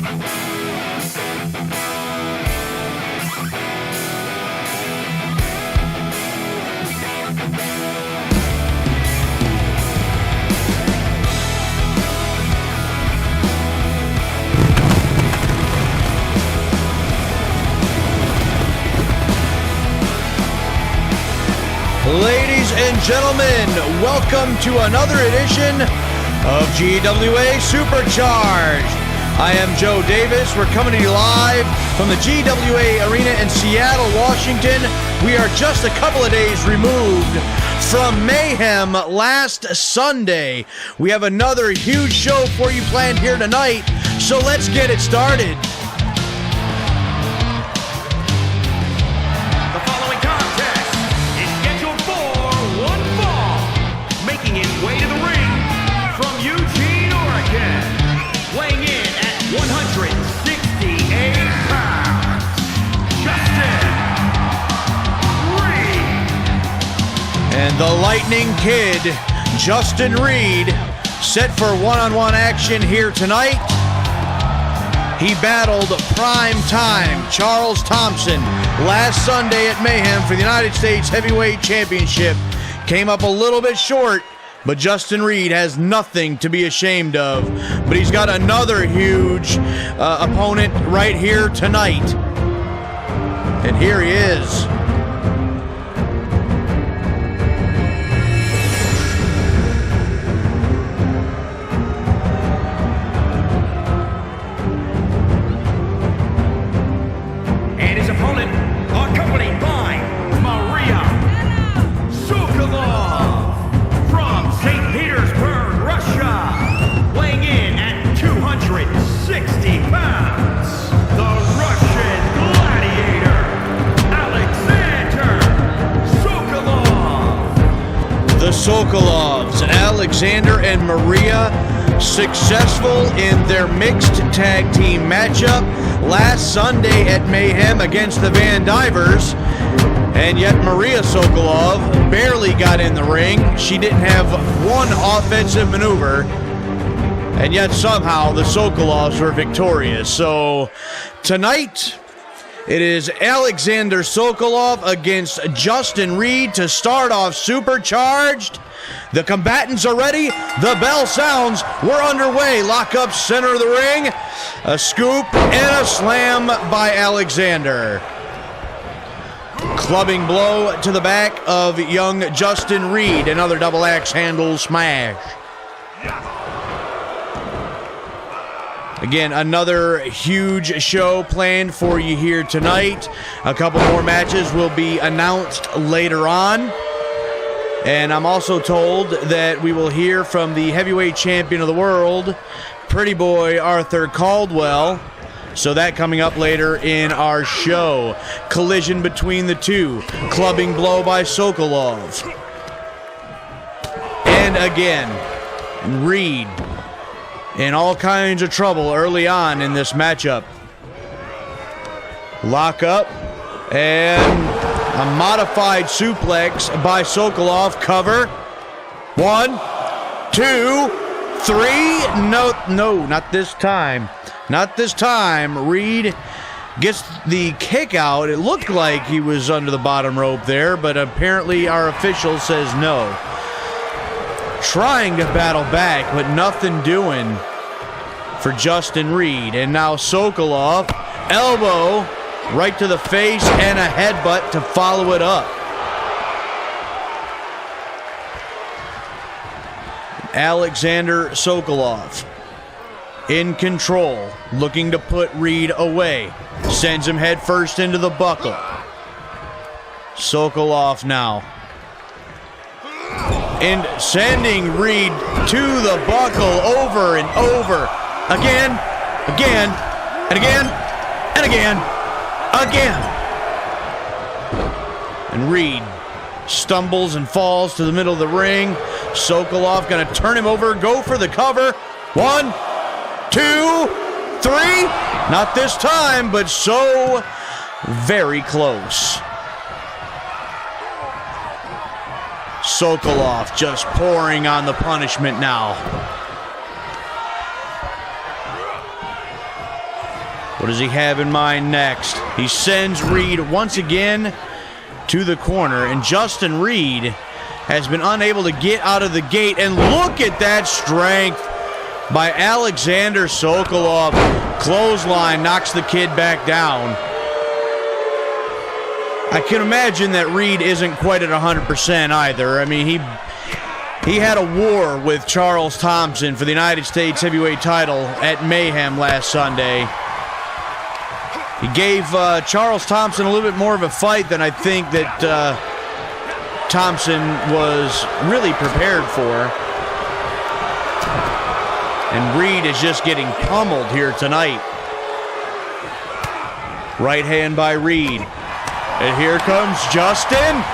Ladies and gentlemen, welcome to another edition of GWA Supercharged. I am Joe Davis. We're coming to you live from the GWA Arena in Seattle, Washington. We are just a couple of days removed from Mayhem last Sunday. We have another huge show for you planned here tonight, so let's get it started. And the Lightning Kid, Justin Reed, set for one-on-one action here tonight. He battled prime time Charles Thompson last Sunday at Mayhem for the United States Heavyweight Championship. Came up a little bit short, but Justin Reed has nothing to be ashamed of. But he's got another huge opponent right here tonight. And here he is. Sokolovs, Alexander and Maria, successful in their mixed tag team matchup last Sunday at Mayhem against the Van Divers. And yet Maria Sokolov barely got in the ring. She didn't have one offensive maneuver. And yet somehow the Sokolovs were victorious. So tonight, it is Alexander Sokolov against Justin Reed to start off Supercharged. The combatants are ready. The bell sounds. We're underway. Lock up center of the ring. A scoop and a slam by Alexander. Clubbing blow to the back of young Justin Reed. Another double axe handle smash. Again, another huge show planned for you here tonight. A couple more matches will be announced later on. And I'm also told that we will hear from the heavyweight champion of the world, Pretty Boy Arthur Caldwell. So that coming up later in our show. Collision between the two. Clubbing blow by Sokolov. And again, Reed in all kinds of trouble early on in this matchup. Lock up and a modified suplex by Sokolov. Cover. 1, 2, 3. No, not this time. Not this time. Reed gets the kick out. It looked like he was under the bottom rope there, but apparently our official says no. Trying to battle back, but nothing doing for Justin Reed. And now Sokolov, elbow right to the face and a headbutt to follow it up. Alexander Sokolov in control, looking to put Reed away. Sends him head first into the buckle. Sokolov now. And sending Reed to the buckle over and over. Again, and again, and again, again. And Reed stumbles and falls to the middle of the ring. Sokolov going to turn him over, go for the cover. 1, 2, 3. Not this time, but so very close. Sokolov just pouring on the punishment now. What does he have in mind next? He sends Reed once again to the corner, and Justin Reed has been unable to get out of the gate. And look at that strength by Alexander Sokolov. Clothesline knocks the kid back down. I can imagine that Reed isn't quite at 100% either. I mean, he had a war with Charles Thompson for the United States heavyweight title at Mayhem last Sunday. He gave Charles Thompson a little bit more of a fight than I think that Thompson was really prepared for. And Reed is just getting pummeled here tonight. Right hand by Reed. And here comes Justin.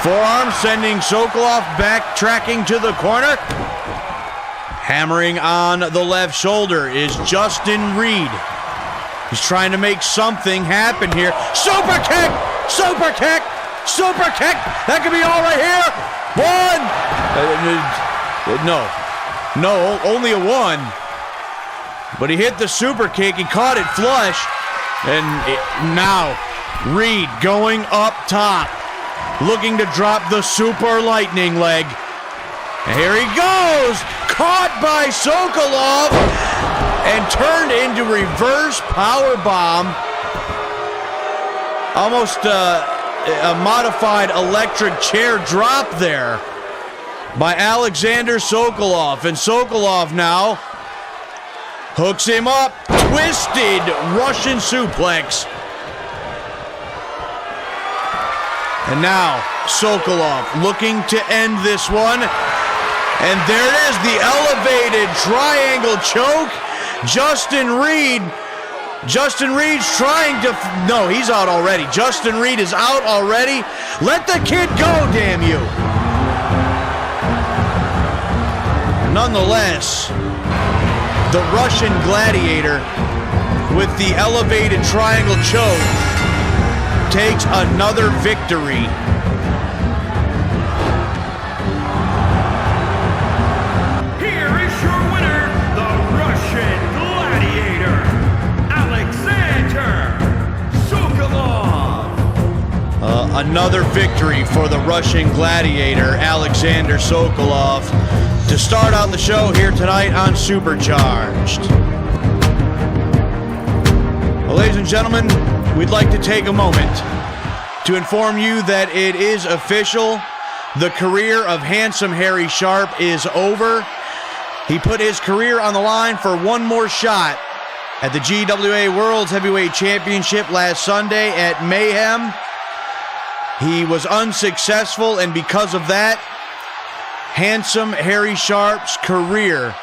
Forearm sending Sokolov back, tracking to the corner. Hammering on the left shoulder is Justin Reed. He's trying to make something happen here. Super kick! Super kick! Super kick! That could be all right here. One! No, only a one. But he hit the super kick. He caught it flush. And now, Reed going up top. Looking to drop the super lightning leg. And here he goes! Caught by Sokolov and turned into reverse power bomb. Almost a modified electric chair drop there by Alexander Sokolov. And Sokolov now hooks him up. Twisted Russian suplex. And now Sokolov looking to end this one. And there it is, the elevated triangle choke. Justin Reed's trying to, no, he's out already. Justin Reed is out already. Let the kid go, damn you. Nonetheless, the Russian Gladiator with the elevated triangle choke takes another victory. Here is your winner, the Russian Gladiator, Alexander Sokolov. Another victory for the Russian Gladiator, Alexander Sokolov, to start out the show here tonight on Supercharged. Well, ladies and gentlemen, we'd like to take a moment to inform you that it is official. The career of handsome Harry Sharpe is over. He put his career on the line for one more shot at the GWA World's Heavyweight Championship last Sunday at Mayhem. He was unsuccessful, and because of that, handsome Harry Sharpe's career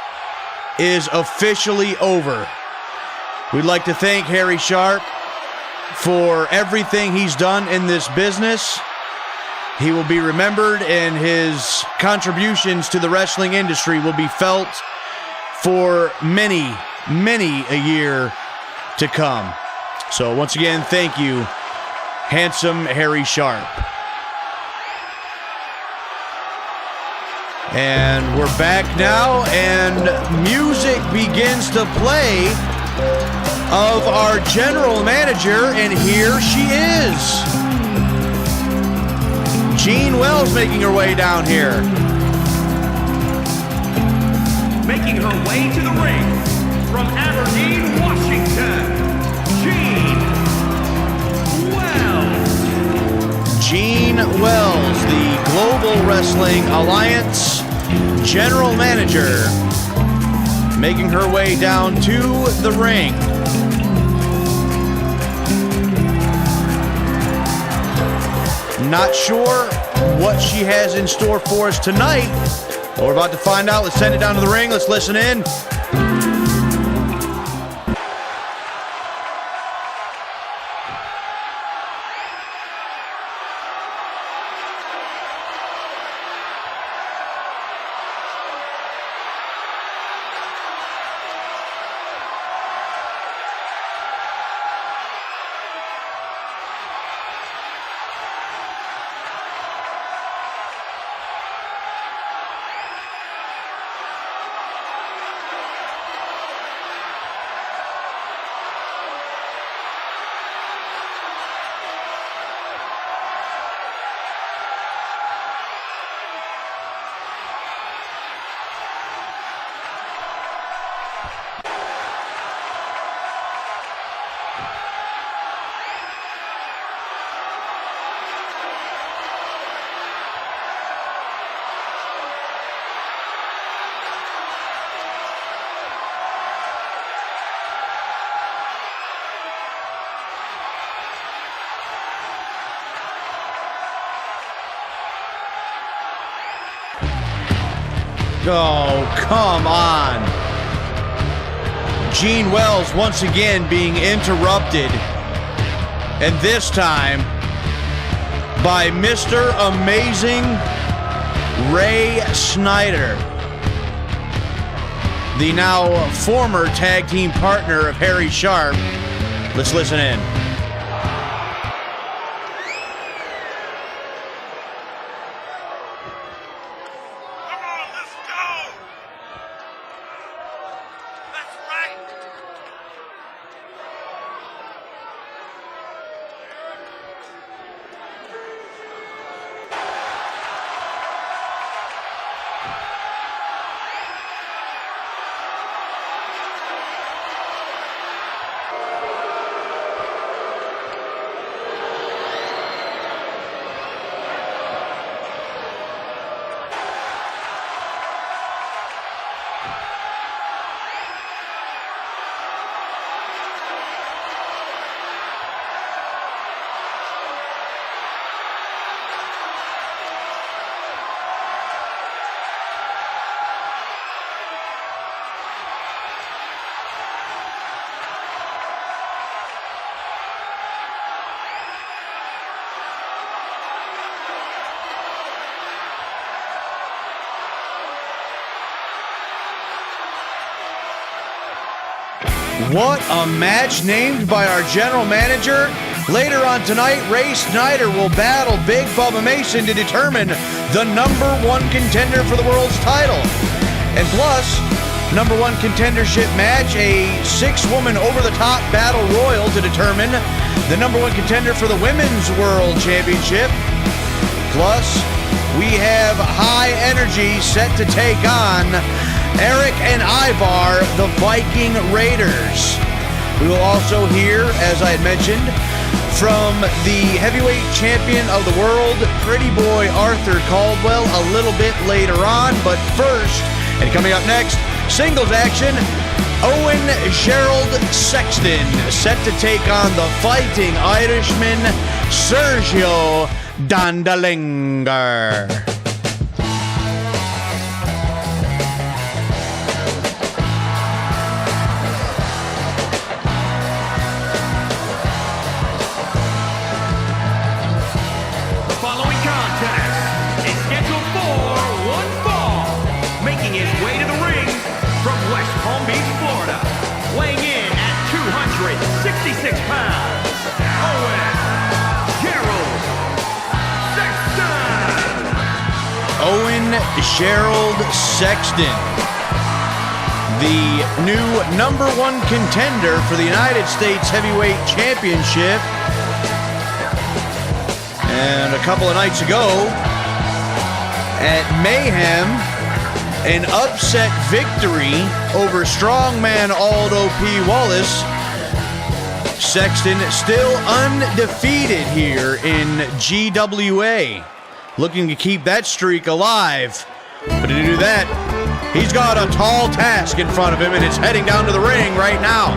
is officially over. We'd like to thank Harry Sharpe for everything he's done in this business. He will be remembered, and his contributions to the wrestling industry will be felt for many, many a year to come. So once again, thank you, handsome Harry Sharpe. And we're back now, and music begins to play of our general manager, and here she is. Jean Wells making her way down here. Making her way to the ring from Aberdeen, Washington, Jean Wells. Jean Wells, the Global Wrestling Alliance general manager, making her way down to the ring. Not sure what she has in store for us tonight, but we're about to find out. Let's send it down to the ring. Let's listen in. Oh, come on. Gene Wells once again being interrupted. And this time by Mr. Amazing Ray Snyder, the now former tag team partner of Harry Sharpe. Let's listen in. What a match named by our general manager. Later on tonight, Ray Snyder will battle Big Bubba Mason to determine the #1 contender for the world's title. And plus, #1 contendership match, a 6-woman over-the-top battle royal to determine the #1 contender for the women's world championship. Plus, we have high energy set to take on Eric and Ivar, the Viking Raiders. We will also hear, as I had mentioned, from the heavyweight champion of the world, Pretty Boy Arthur Caldwell, a little bit later on. But first, and coming up next, singles action, Owen Gerald Sexton set to take on the Fighting Irishman, Sergio Dondelinger. Owen Gerald Sexton, the new #1 contender for the United States Heavyweight Championship. And a couple of nights ago at Mayhem, an upset victory over strongman Aldo P. Wallace. Sexton still undefeated here in GWA. Looking to keep that streak alive. But to do that, he's got a tall task in front of him, and it's heading down to the ring right now.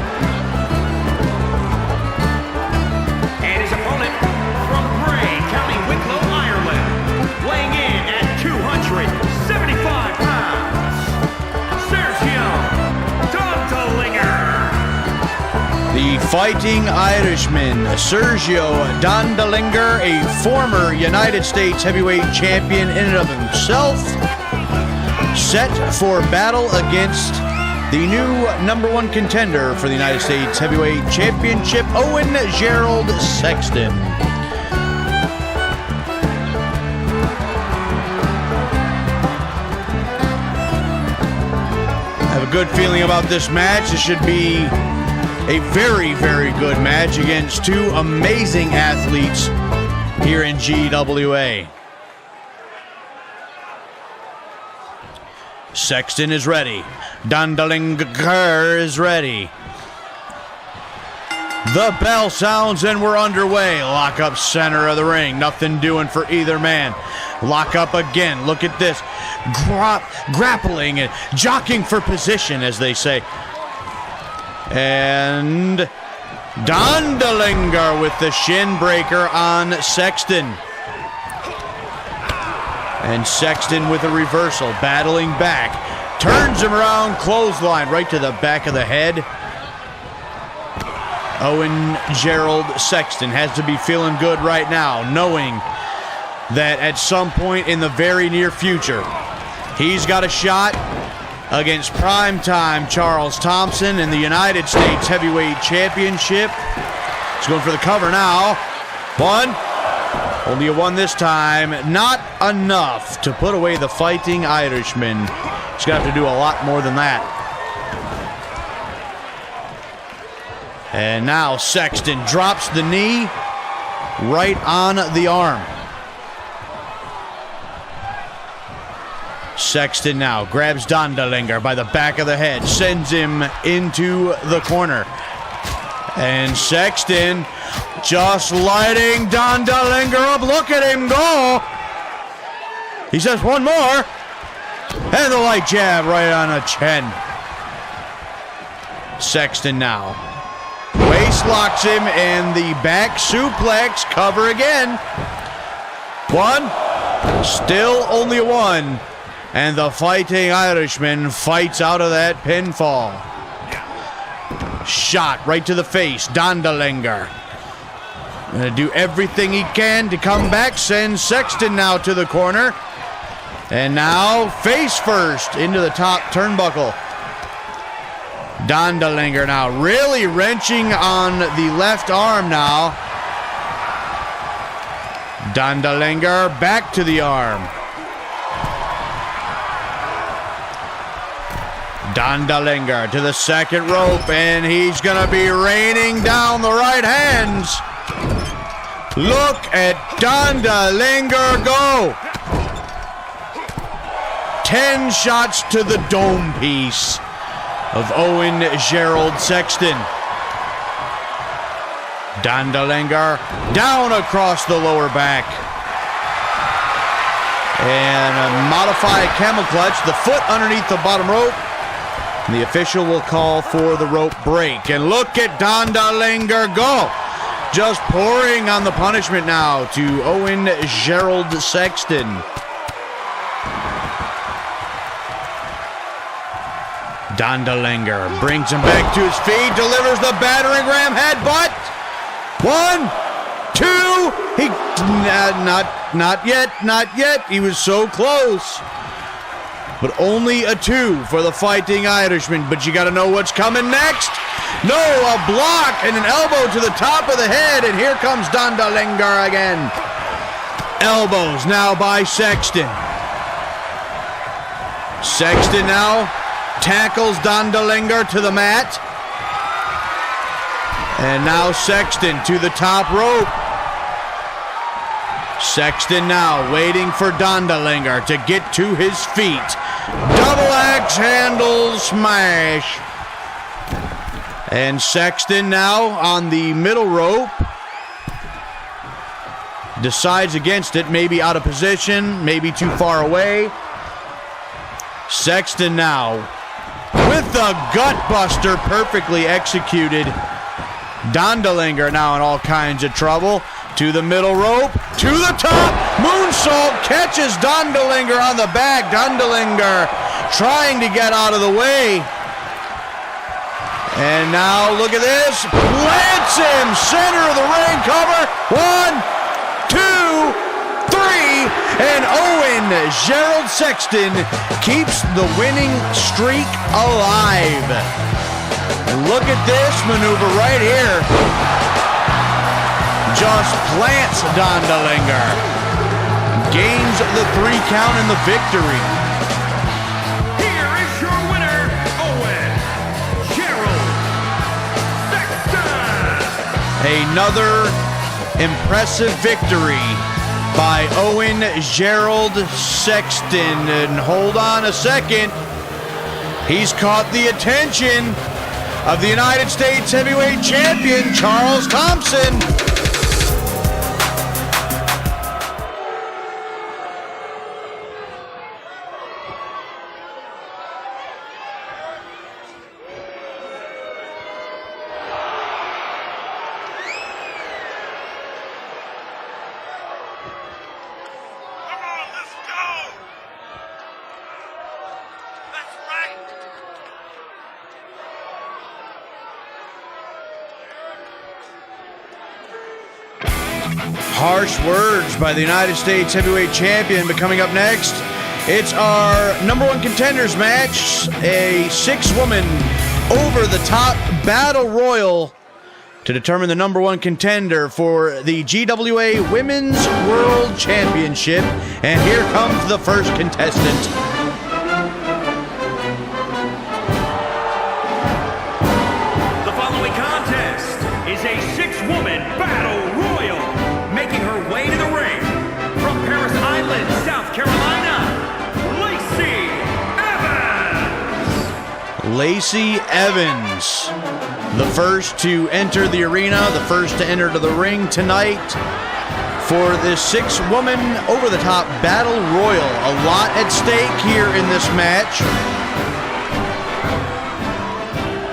And his opponent from Bray, County Wicklow, Ireland, weighing in at 275 pounds, Sergio Dondelinger. The Fighting Irishman, Sergio Dondelinger, a former United States heavyweight champion in and of himself, set for battle against the new #1 contender for the United States Heavyweight Championship, Owen Gerald Sexton. I have a good feeling about this match. It should be a very, very good match against two amazing athletes here in GWA. Sexton is ready. Dondelinger is ready. The bell sounds and we're underway. Lock up center of the ring. Nothing doing for either man. Lock up again. Look at this. Grappling and jockeying for position, as they say. And Dondelinger with the shin breaker on Sexton. And Sexton with a reversal, battling back. Turns him around, clothesline right to the back of the head. Owen Gerald Sexton has to be feeling good right now, knowing that at some point in the very near future, he's got a shot against primetime Charles Thompson in the United States Heavyweight Championship. He's going for the cover now. One. Only a one this time. Not enough to put away the Fighting Irishman. He's going to have to do a lot more than that. And now Sexton drops the knee right on the arm. Sexton now grabs Dondelinger by the back of the head, sends him into the corner. And Sexton just lighting Dondelinger up. Look at him go. He says one more. And the light jab right on the chin. Sexton now waist locks him and the back suplex, cover again. One. Still only a one. And the Fighting Irishman fights out of that pinfall. Shot right to the face. Dondelinger going to do everything he can to come back. Sends Sexton now to the corner. And now face first into the top turnbuckle. Dondelinger now really wrenching on the left arm now. Dondelinger back to the arm. Dondelinger to the second rope, and he's going to be raining down the right hands. Look at Dondelinger go. 10 shots to the dome piece of Owen Gerald Sexton. Dondelinger down across the lower back. And a modified camel clutch, the foot underneath the bottom rope. And the official will call for the rope break. And look at Dondelinger go. Just pouring on the punishment now to Owen Gerald Sexton. Dondelinger brings him back to his feet, delivers the battering ram headbutt. 1, 2, he, not yet. He was so close. But only a 2 for the Fighting Irishman. But you got to know what's coming next. No, a block and an elbow to the top of the head. And here comes Dondelinger again. Elbows now by Sexton. Sexton now tackles Dondelinger to the mat. And now Sexton to the top rope. Sexton now waiting for Dondelinger to get to his feet. Double axe handle smash. And Sexton now on the middle rope. Decides against it, maybe out of position, maybe too far away. Sexton now with the gut buster perfectly executed. Dondelinger now in all kinds of trouble. To the middle rope, to the top, moonsault catches Dondelinger on the back. Dondelinger trying to get out of the way. And now look at this, plants him, center of the ring cover. 1, 2, 3, and Owen Gerald Sexton keeps the winning streak alive. And look at this maneuver right here. Just plants Dondelinger. Gains the 3 count and the victory. Here is your winner, Owen Gerald Sexton. Another impressive victory by Owen Gerald Sexton. And hold on a second. He's caught the attention of the United States Heavyweight Champion, Charles Thompson. Come on, let's go! Harsh words by the United States Heavyweight Champion. But coming up next, it's our number one contenders match, a 6-woman over-the-top battle royal to determine the number one contender for the GWA Women's World Championship. And here comes the first contestant. The following contest is a 6-woman battle royal. Making her way to the ring from Paris Island, South Carolina, Lacey Evans, the first to enter the arena, the first to enter to the ring tonight for this 6-woman over-the-top battle royal. A lot at stake here in this match.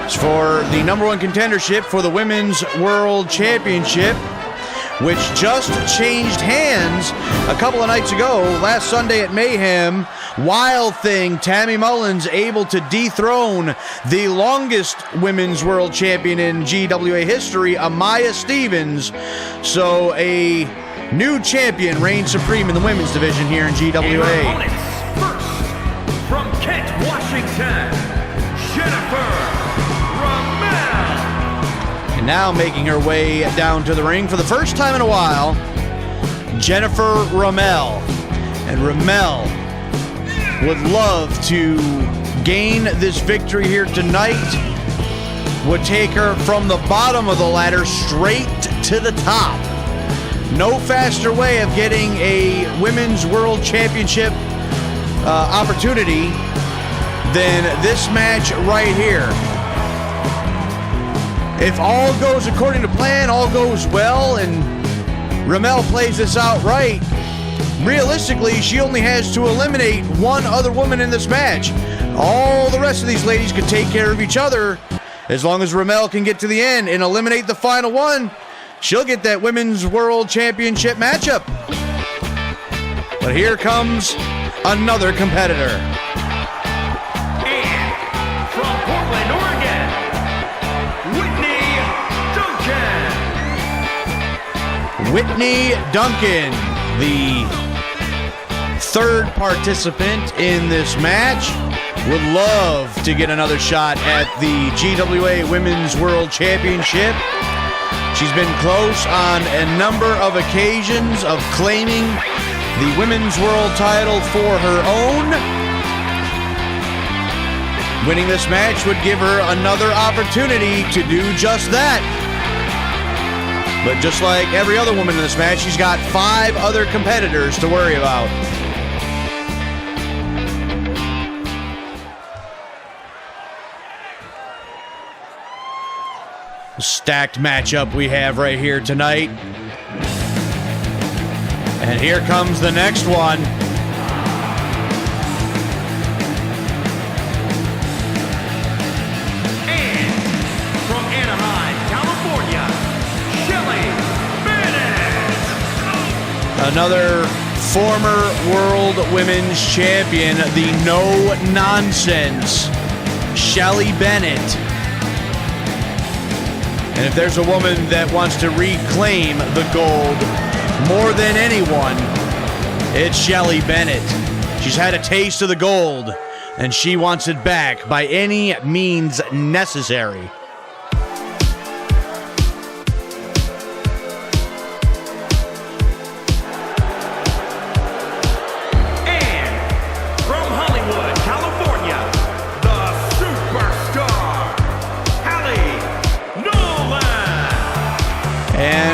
It's for the number one contendership for the Women's World Championship, which just changed hands a couple of nights ago. Last Sunday at Mayhem, Wild Thing Tammy Mullins able to dethrone the longest Women's World Champion in GWA history, Amaya Stevens. So a new champion reigns supreme in the women's division here in GWA. First, from Kent, Washington, Jennifer Ramel. And now making her way down to the ring for the first time in a while, Jennifer Ramel. And Ramel would love to gain this victory here tonight. Would take her from the bottom of the ladder straight to the top. No faster way of getting a Women's World Championship opportunity than this match right here. If all goes according to plan, all goes well, and Ramel plays this out right, realistically, she only has to eliminate one other woman in this match. All the rest of these ladies could take care of each other. As long as Ramel can get to the end and eliminate the final one, she'll get that Women's World Championship matchup. But here comes another competitor. And from Portland, Oregon, Whitney Duncan, the third participant in this match, would love to get another shot at the GWA Women's World Championship. She's been close on a number of occasions of claiming the Women's World title for her own. Winning this match would give her another opportunity to do just that. But just like every other woman in this match, she's got 5 other competitors to worry about. Stacked matchup we have right here tonight. And here comes the next one. And from Anaheim, California, Shelly Bennett. Another former World Women's Champion, the no-nonsense Shelly Bennett. And if there's a woman that wants to reclaim the gold more than anyone, it's Shelly Bennett. She's had a taste of the gold, and she wants it back by any means necessary.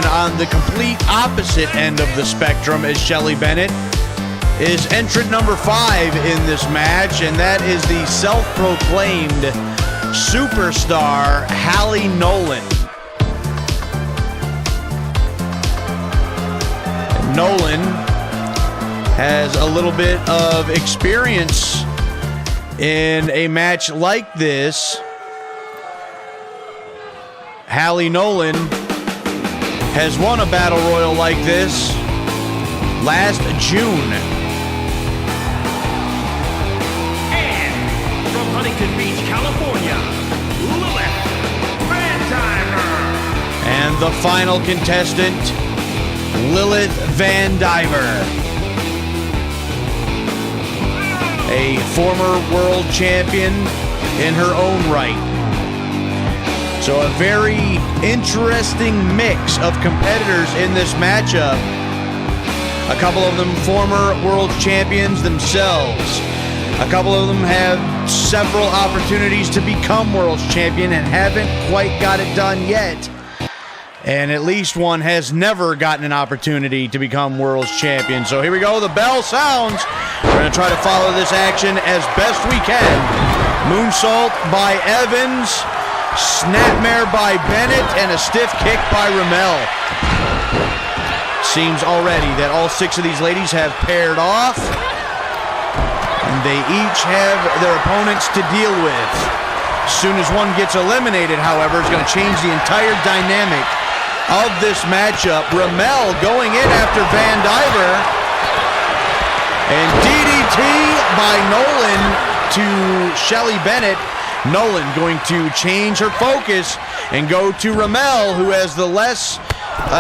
On the complete opposite end of the spectrum as Shelly Bennett is entrant number 5 in this match, and that is the self-proclaimed superstar Hallie Nolan. Nolan has a little bit of experience in a match like this. Hallie Nolan has won a battle royal like this last June. And from Huntington Beach, California, Lilith Van Diver. And the final contestant Lilith Van Diver, a former world champion in her own right. So a very interesting mix of competitors in this matchup. A couple of them former world champions themselves. A couple of them have several opportunities to become world champion and haven't quite got it done yet. And at least one has never gotten an opportunity to become world champion. So here we go, the bell sounds. We're going to try to follow this action as best we can. Moonsault by Evans, snapmare by Bennett, and a stiff kick by Ramel. Seems already that all 6 of these ladies have paired off. And they each have their opponents to deal with. As soon as one gets eliminated, however, it's going to change the entire dynamic of this matchup. Ramel going in after Van Diver. And DDT by Nolan to Shelly Bennett. Nolan going to change her focus and go to Ramel, who has the less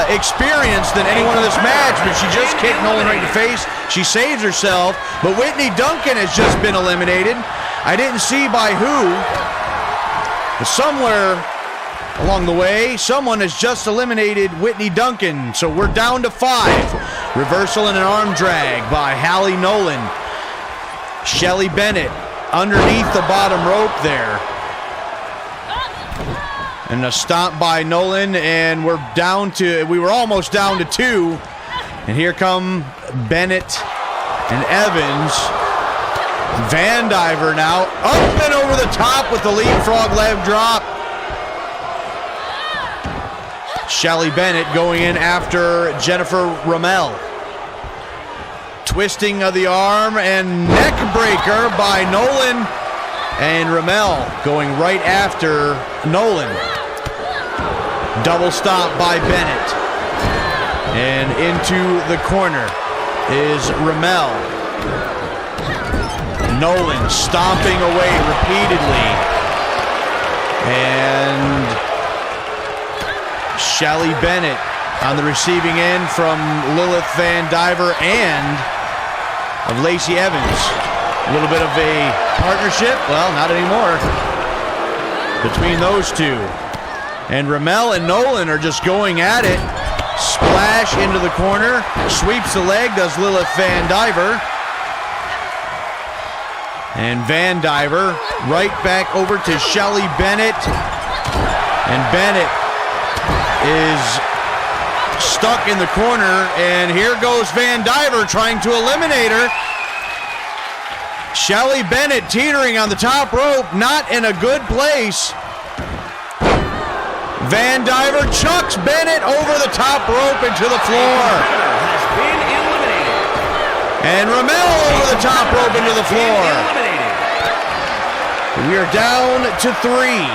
experience than anyone in this match, but she just kicked Nolan right in the face. She saves herself, but Whitney Duncan has just been eliminated. I didn't see by who, but somewhere along the way, someone has just eliminated Whitney Duncan, so we're down to 5. Reversal and an arm drag by Hallie Nolan. Shelly Bennett underneath the bottom rope there. And a stomp by Nolan, and we were almost down to 2. And here come Bennett and Evans. Van Diver now up and over the top with the leapfrog leg drop. Shelly Bennett going in after Jennifer Ramel. Twisting of the arm and neck breaker by Nolan. And Ramel going right after Nolan. Double stop by Bennett. And into the corner is Ramel. Nolan stomping away repeatedly. And Shelly Bennett on the receiving end from Lilith Van Diver and of Lacey Evans. A little bit of a partnership, well, not anymore, between those two. And Ramel and Nolan are just going at it. Splash into the corner, sweeps the leg, does Lilith Van Diver. And Van Diver right back over to Shelly Bennett. And Bennett is stuck in the corner, and here goes Van Diver trying to eliminate her. Shelly Bennett teetering on the top rope, not in a good place. Van Diver chucks Bennett over the top rope into the floor. Has been eliminated. And Ramel over the top rope into the floor. We are down to 3.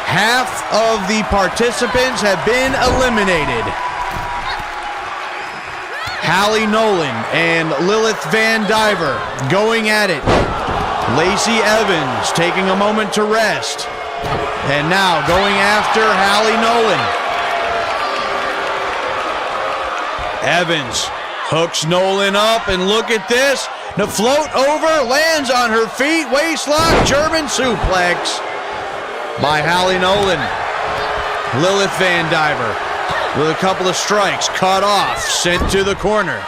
Half of the participants have been eliminated. Hallie Nolan and Lilith Van Diver going at it. Lacey Evans taking a moment to rest. And now going after Hallie Nolan. Evans hooks Nolan up, and look at this. The float over, lands on her feet, waistlock, German suplex by Hallie Nolan. Lilith Van Diver with a couple of strikes, cut off, sent to the corner.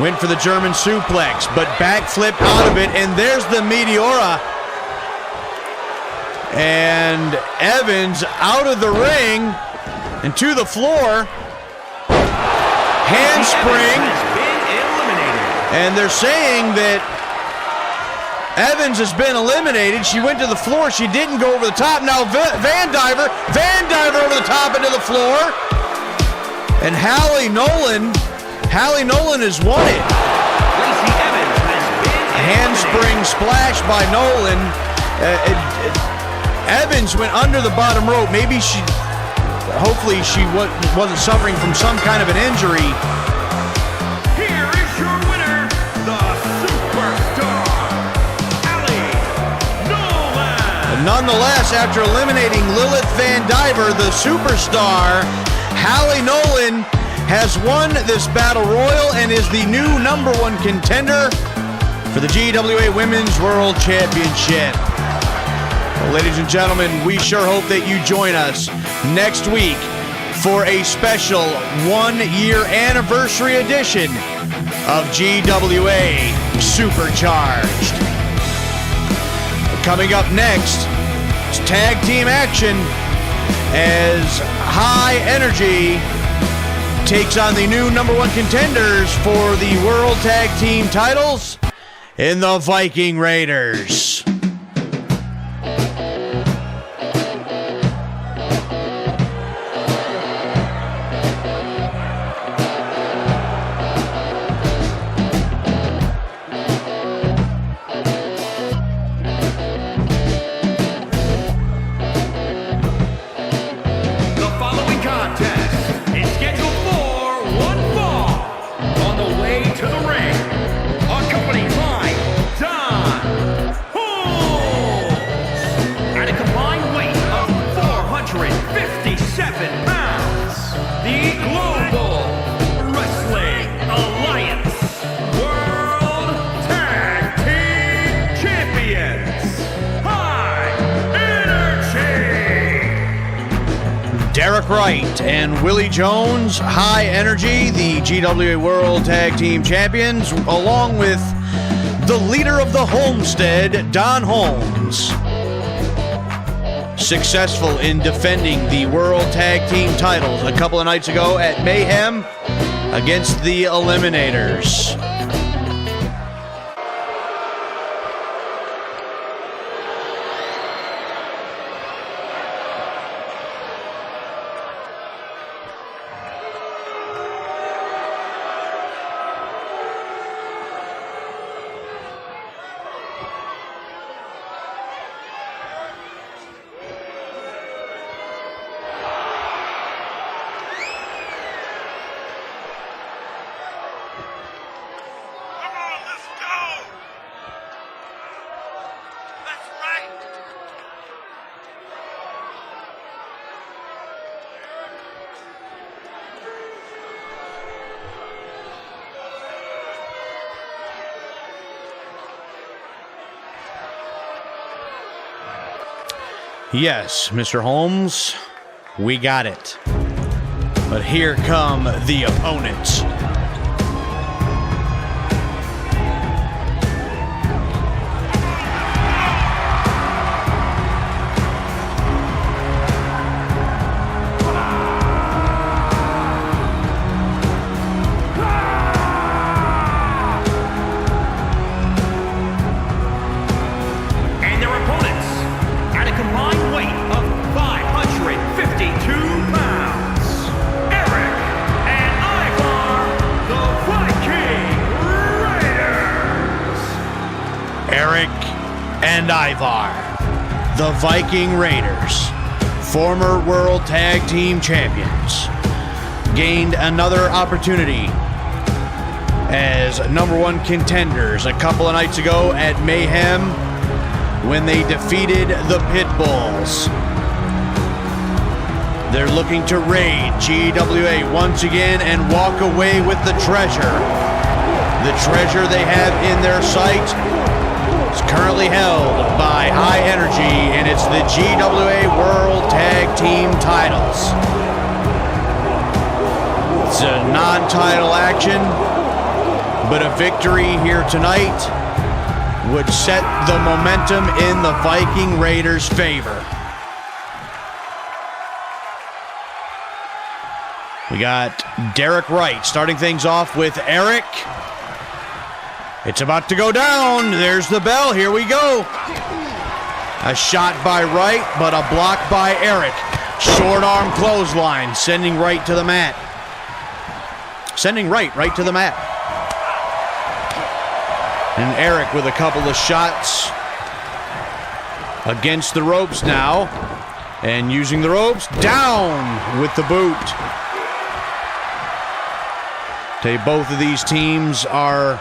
Went for the German suplex, but backflipped out of it, and there's the Meteora. And Evans out of the ring and to the floor. Handspring. And they're saying that Evans has been eliminated. She went to the floor. She didn't go over the top. Now Van Diver over the top into the floor. And Hallie Nolan has won it. Handspring splash by Nolan. Evans went under the bottom rope. Hopefully she wasn't suffering from some kind of an injury. Here is your winner, the Superstar, Hallie Nolan. Nonetheless, after eliminating Lilith Van Diver, the Superstar Hallie Nolan has won this Battle Royal and is the new #1 contender for the GWA Women's World Championship. Well, ladies and gentlemen, we sure hope that you join us next week for a special 1-year anniversary edition of GWA Supercharged. Coming up next, it's tag team action as High Energy takes on the new #1 contenders for the World Tag Team titles in the Viking Raiders. Wright and Willie Jones, High Energy, the GWA World Tag Team Champions, along with the leader of the Homestead, Don Holmes, successful in defending the World Tag Team titles a couple of nights ago at Mayhem against the Eliminators. Yes, Mr. Holmes, we got it. But here come the opponents. And Ivar, the Viking Raiders, former World Tag Team Champions, gained another opportunity as #1 contenders a couple of nights ago at Mayhem when they defeated the Pitbulls. They're looking to raid GWA once again and walk away with the treasure. The treasure they have in their sight is currently held by High Energy, and it's the GWA World Tag Team titles. It's a non-title action, but a victory here tonight would set the momentum in the Viking Raiders' favor. We got Derek Wright starting things off with Eric. It's about to go down. There's the bell. Here we go. A shot by Wright, but a block by Eric. Short arm clothesline, sending Wright to the mat. Sending Wright right to the mat. And Eric with a couple of shots against the ropes now. And using the ropes, down with the boot. Tell you, both of these teams are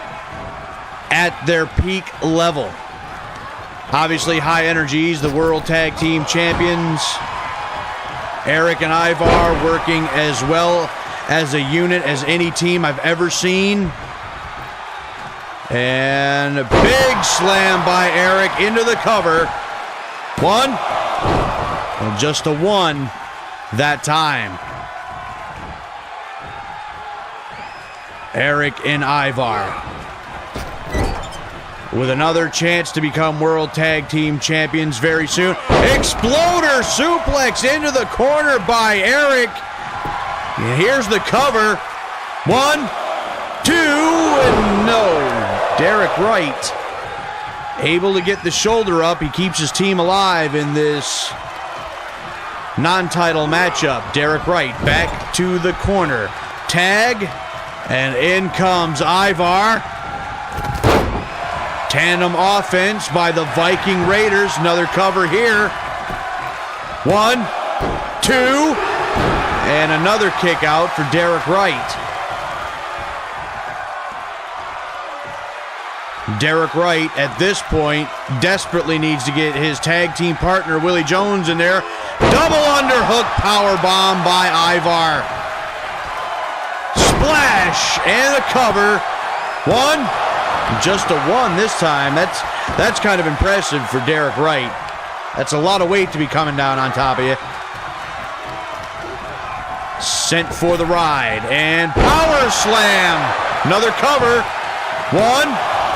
at their peak level. Obviously, High Energies, the World Tag Team Champions, Eric and Ivar working as well as a unit as any team I've ever seen. And a big slam by Eric into the cover. One. Well, just a one that time. Eric and Ivar with another chance to become World Tag Team Champions very soon. Exploder suplex into the corner by Eric. And here's the cover. 1, 2, and no. Derek Wright able to get the shoulder up. He keeps his team alive in this non-title matchup. Derek Wright back to the corner. Tag, and in comes Ivar. Tandem offense by the Viking Raiders. Another cover here. 1, 2, and another kick out for Derek Wright. Derek Wright, at this point, desperately needs to get his tag team partner, Willie Jones, in there. Double underhook powerbomb by Ivar. Splash, and a cover. 1, just a 1 this time. That's kind of impressive for Derek Wright. That's a lot of weight to be coming down on top of you. Sent for the ride, and power slam. Another cover. 1.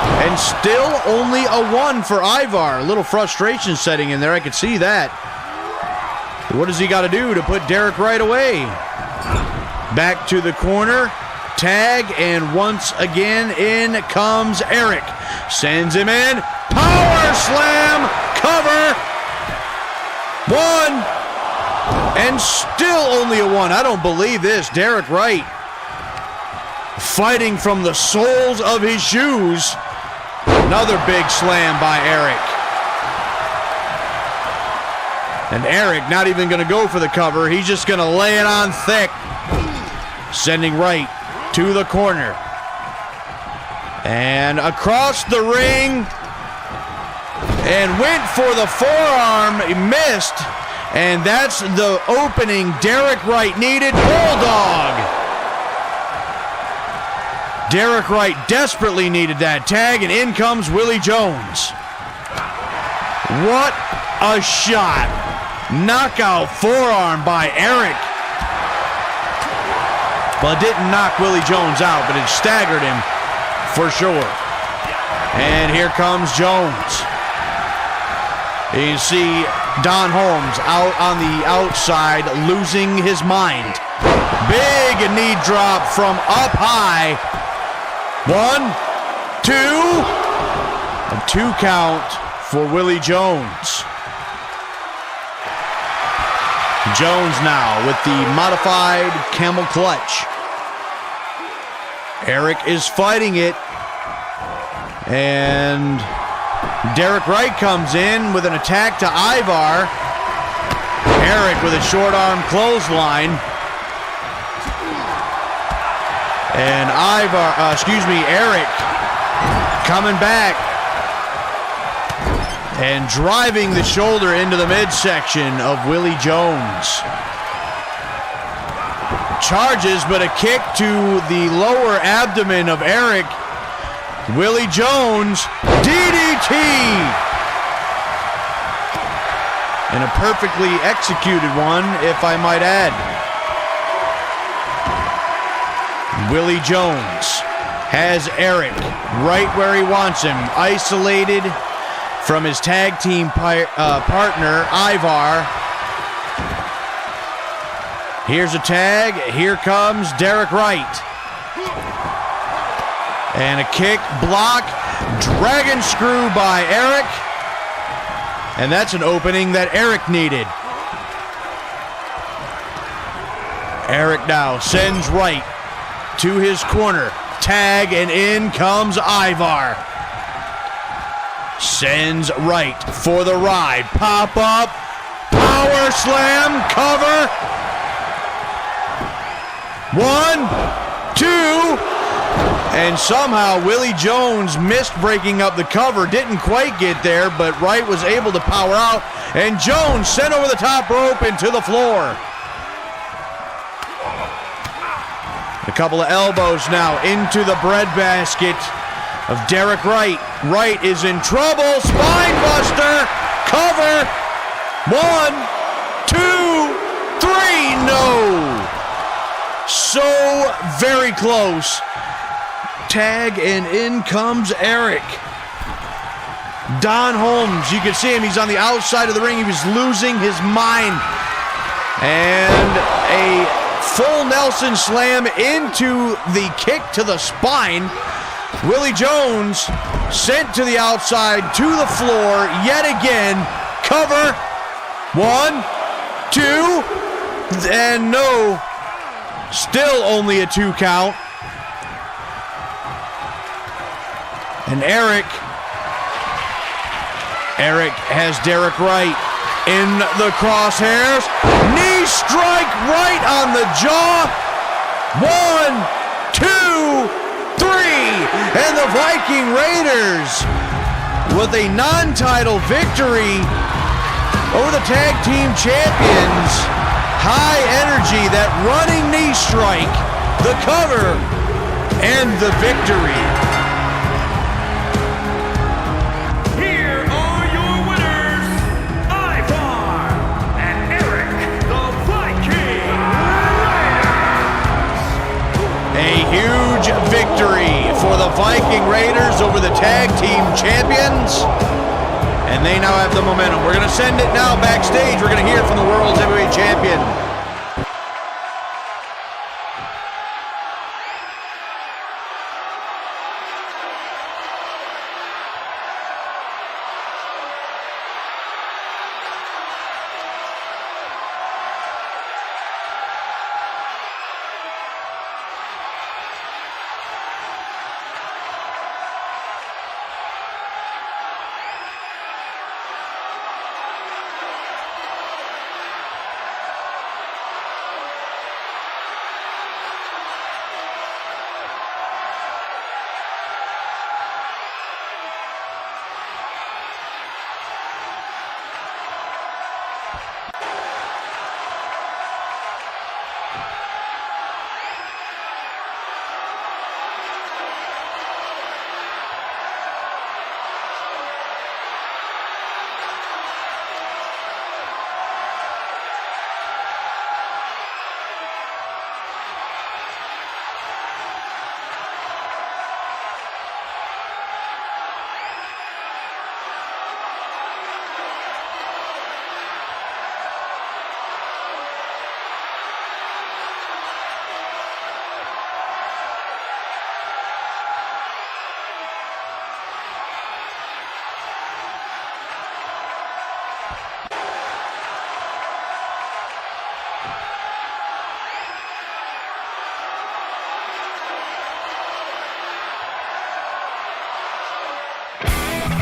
And still only a 1 for Ivar. A little frustration setting in there. I could see that. What does he got to do to put Derek Wright away? Back to the corner. Tag, and once again in comes Eric. Sends him in. Power slam. Cover. 1. And still only a 1. I don't believe this. Derek Wright fighting from the soles of his shoes. Another big slam by Eric. And Eric not even going to go for the cover. He's just going to lay it on thick. Sending Wright to the corner. And across the ring. And went for the forearm. He missed. And that's the opening Derek Wright needed. Bulldog. Derek Wright desperately needed that tag, and in comes Willie Jones. What a shot. Knockout forearm by Eric. Well, it didn't knock Willie Jones out, but it staggered him for sure. And here comes Jones. You see Don Holmes out on the outside losing his mind. Big knee drop from up high. 1, 2, and 2 count for Willie Jones. Jones now with the modified camel clutch. Eric is fighting it. And Derek Wright comes in with an attack to Ivar. Eric with a short arm clothesline. And Eric coming back and driving the shoulder into the midsection of Willie Jones. Charges, but a kick to the lower abdomen of Eric. Willie Jones, DDT! And a perfectly executed one, if I might add. Willie Jones has Eric right where he wants him, isolated from his tag team partner, Ivar. Here's a tag. Here comes Derek Wright. And a kick, block, dragon screw by Eric. And that's an opening that Eric needed. Eric now sends Wright to his corner. Tag, and in comes Ivar. Sends Wright for the ride. Pop up. Power slam. Cover. 1, 2. And somehow Willie Jones missed breaking up the cover. Didn't quite get there, but Wright was able to power out. And Jones sent over the top rope into the floor. A couple of elbows now into the breadbasket of Derek Wright. Wright is in trouble. Spine buster. Cover. 1, 2, 3. No. So very close. Tag, and in comes Eric. Don Holmes, you can see him. He's on the outside of the ring. He was losing his mind. And a full Nelson slam into the kick to the spine. Willie Jones sent to the outside, to the floor, yet again. Cover. 1, 2, and no. Still only a 2 count. And Eric has Derek Wright in the crosshairs. Knee strike right on the jaw. 1, 2, 3. And the Viking Raiders with a non-title victory over the tag team champions. High energy, that running knee strike, the cover, and the victory. Here are your winners, Ivar and Eric, the Viking Raiders. A huge victory for the Viking Raiders over the tag team champions. And they now have the momentum. We're going to send it now backstage. We're going to hear from the World's Heavyweight Champion.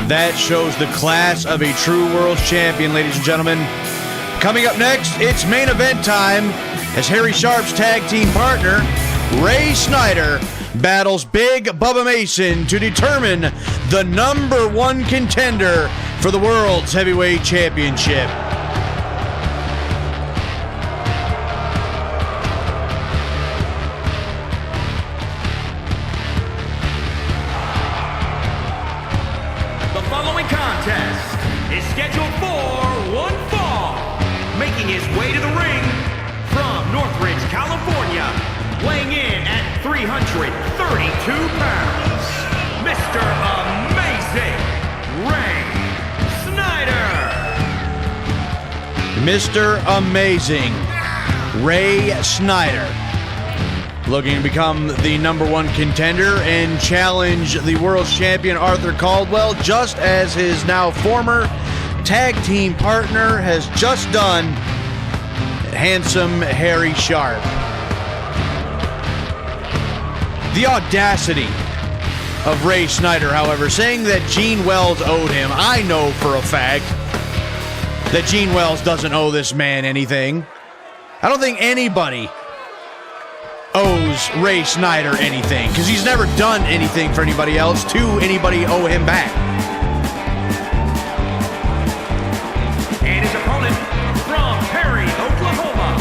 That shows the class of a true world champion, ladies and gentlemen. Coming up next, it's main event time as Harry Sharpe's tag team partner, Ray Snyder, battles Big Bubba Mason to determine the #1 contender for the World's Heavyweight Championship. Scheduled for one fall, making his way to the ring from Northridge, California, weighing in at 332 pounds, Mr. Amazing Ray Snyder. Mr. Amazing Ray Snyder, looking to become the #1 contender and challenge the world champion Arthur Caldwell, just as his now former tag team partner has just done, handsome Harry Sharpe. The audacity of Ray Snyder, however, saying that Gene Wells owed him. I know for a fact that Gene Wells doesn't owe this man anything. I don't think anybody owes Ray Snyder anything, because he's never done anything for anybody else to anybody owe him back. And his opponent from Perry, Oklahoma,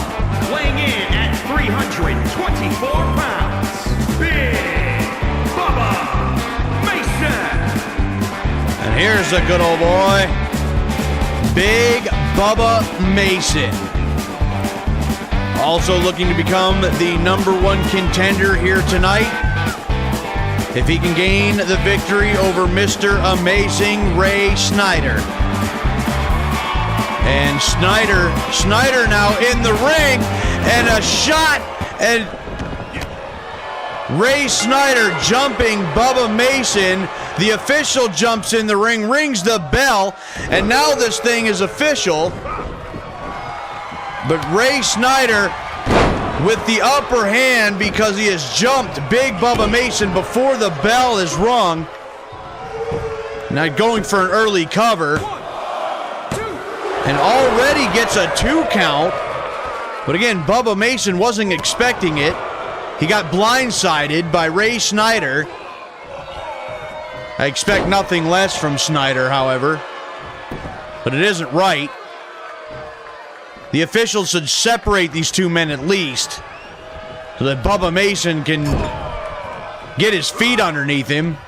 weighing in at 324 pounds, There's a good old boy. Big Bubba Mason. Also looking to become the #1 contender here tonight. If he can gain the victory over Mr. Amazing Ray Snyder. And Snyder now in the ring, and a shot, and Ray Snyder jumping Bubba Mason. The official jumps in the ring, rings the bell, and now this thing is official. But Ray Snyder with the upper hand because he has jumped Big Bubba Mason before the bell is rung. Now going for an early cover. And already gets a 2 count. But again, Bubba Mason wasn't expecting it. He got blindsided by Ray Snyder. I expect nothing less from Snyder, however. But it isn't right. The officials should separate these two men at least, so that Bubba Mason can get his feet underneath him.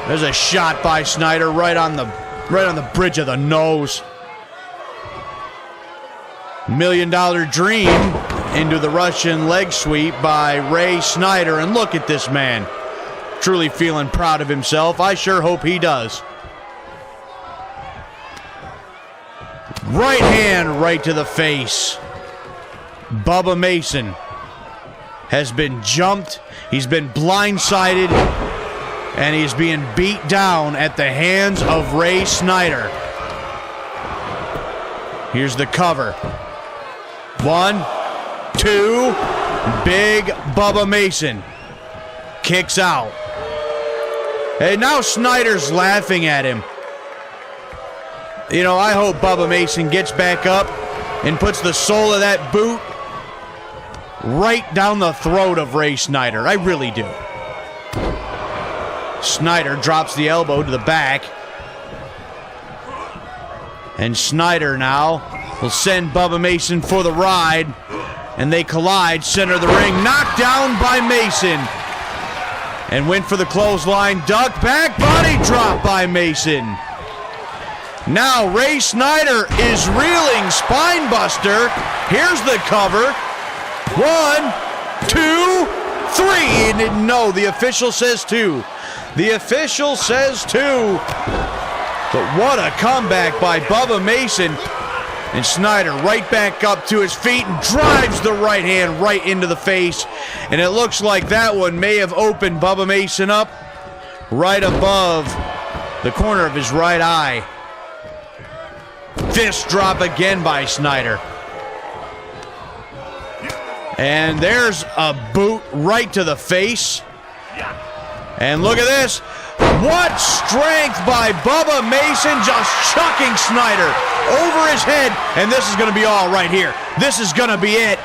There's a shot by Snyder right on the bridge of the nose. $1 Million Dream into the Russian leg sweep by Ray Snyder. And look at this man. Truly feeling proud of himself. I sure hope he does. Right hand right to the face. Bubba Mason has been jumped. He's been blindsided. And he's being beat down at the hands of Ray Snyder. Here's the cover. 1, 2. Big Bubba Mason kicks out. And now Snyder's laughing at him. You know, I hope Bubba Mason gets back up and puts the sole of that boot right down the throat of Ray Snyder. I really do. Snyder drops the elbow to the back. And Snyder now will send Bubba Mason for the ride. And they collide, center of the ring, knocked down by Mason. And went for the clothesline, duck, back body drop by Mason. Now Ray Snyder is reeling, spine buster. Here's the cover. 1, 2, 3. And no, the official says 2. The official says 2. But what a comeback by Bubba Mason. And Snyder right back up to his feet and drives the right hand right into the face. And it looks like that one may have opened Bubba Mason up right above the corner of his right eye. Fist drop again by Snyder. And there's a boot right to the face. And look at this. What strength by Bubba Mason, just chucking Snyder over his head. And this is going to be all right here. This is going to be it.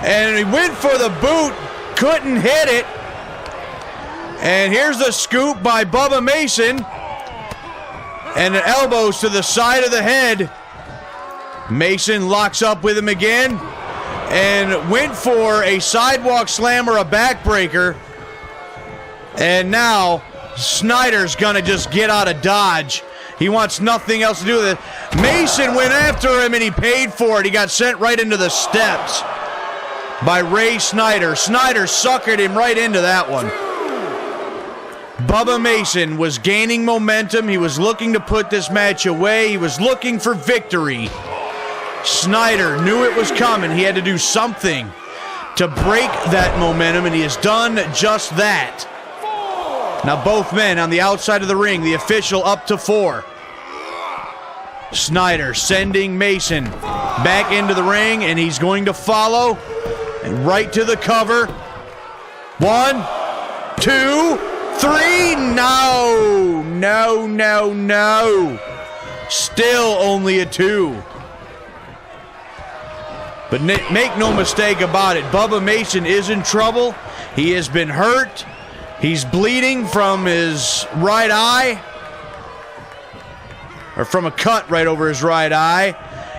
And he went for the boot, couldn't hit it. And here's the scoop by Bubba Mason. And the elbows to the side of the head. Mason locks up with him again. And went for a sidewalk slam or a backbreaker. And now Snyder's going to just get out of Dodge. He wants nothing else to do with it. Mason went after him and he paid for it. He got sent right into the steps by Ray Snyder. Snyder suckered him right into that one. Bubba Mason was gaining momentum. He was looking to put this match away. He was looking for victory. Snyder knew it was coming. He had to do something to break that momentum, and he has done just that. Now both men on the outside of the ring, the official up to 4. Snyder sending Mason back into the ring, and he's going to follow. And right to the cover. 1, 2, 3. No. No, no, no. Still only a 2. But make no mistake about it, Bubba Mason is in trouble. He has been hurt. He's bleeding from his right eye. Or from a cut right over his right eye.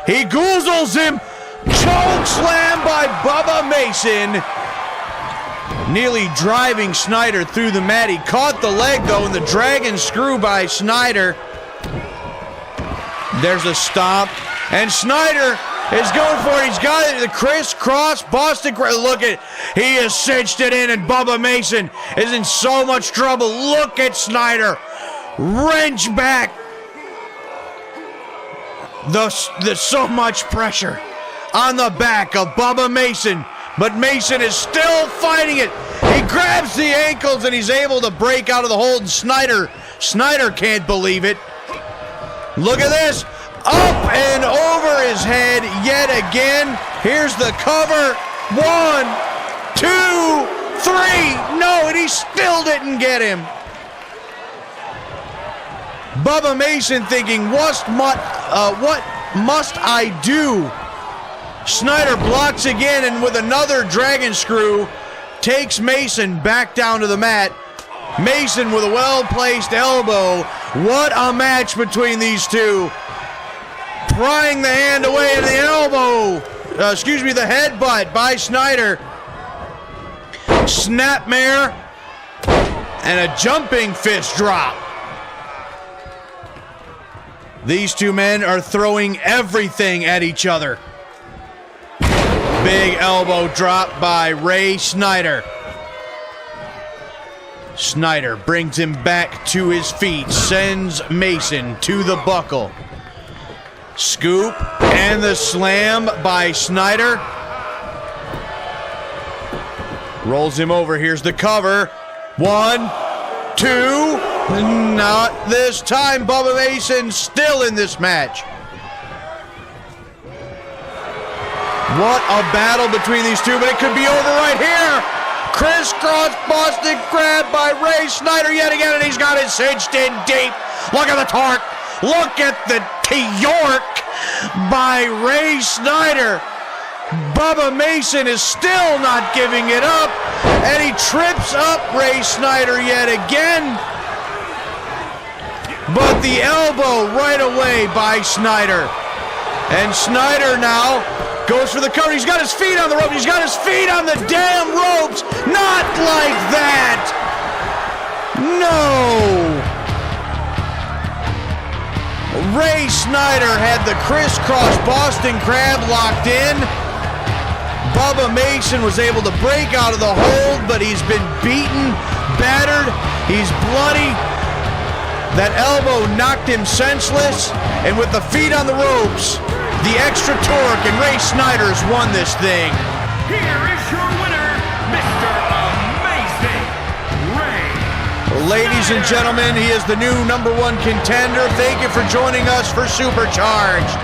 He goozles him. Choke slam by Bubba Mason. nearly driving Snyder through the mat. He caught the leg, though, and the dragon screw by Snyder. There's a stomp, and Snyder is going for it. He's got it, the crisscross Boston. Look at, he has cinched it in, and Bubba Mason is in so much trouble. Look at Snyder wrench back. There's so much pressure on the back of Bubba Mason, but Mason is still fighting it. He grabs the ankles and he's able to break out of the hold, and Snyder can't believe it. Look at this. Up and over his head yet again. Here's the cover. 1, 2, 3. No, and he still didn't get him. Bubba Mason thinking, what must I do? Snyder blocks again, and with another dragon screw, takes Mason back down to the mat. Mason with a well-placed elbow. What a match between these two. Prying the hand away, and the elbow, the headbutt by Snyder. Snapmare, and a jumping fist drop. These two men are throwing everything at each other. Big elbow drop by Ray Snyder. Snyder brings him back to his feet, sends Mason to the buckle. Scoop and the slam by Snyder. Rolls him over. Here's the cover. 1, 2. Not this time. Bubba Mason still in this match. What a battle between these two, but it could be over right here. Crisscross Boston grab by Ray Snyder yet again, and he's got it cinched in deep. Look at the torque. Look at the York by Ray Snyder. Bubba Mason is still not giving it up, and he trips up Ray Snyder yet again. But the elbow right away by Snyder. And Snyder now goes for the cover. He's got his feet on the rope. He's got his feet on the damn ropes. Not like that. No. Ray Snyder had the crisscross Boston Crab locked in. Bubba Mason was able to break out of the hold, but he's been beaten, battered. He's bloody. That elbow knocked him senseless, and with the feet on the ropes, the extra torque, and Ray Snyder's won this thing. Here is your winner, Mr. Amazing Ray Ladies and gentlemen, he is the new #1 contender. Thank you for joining us for Supercharged.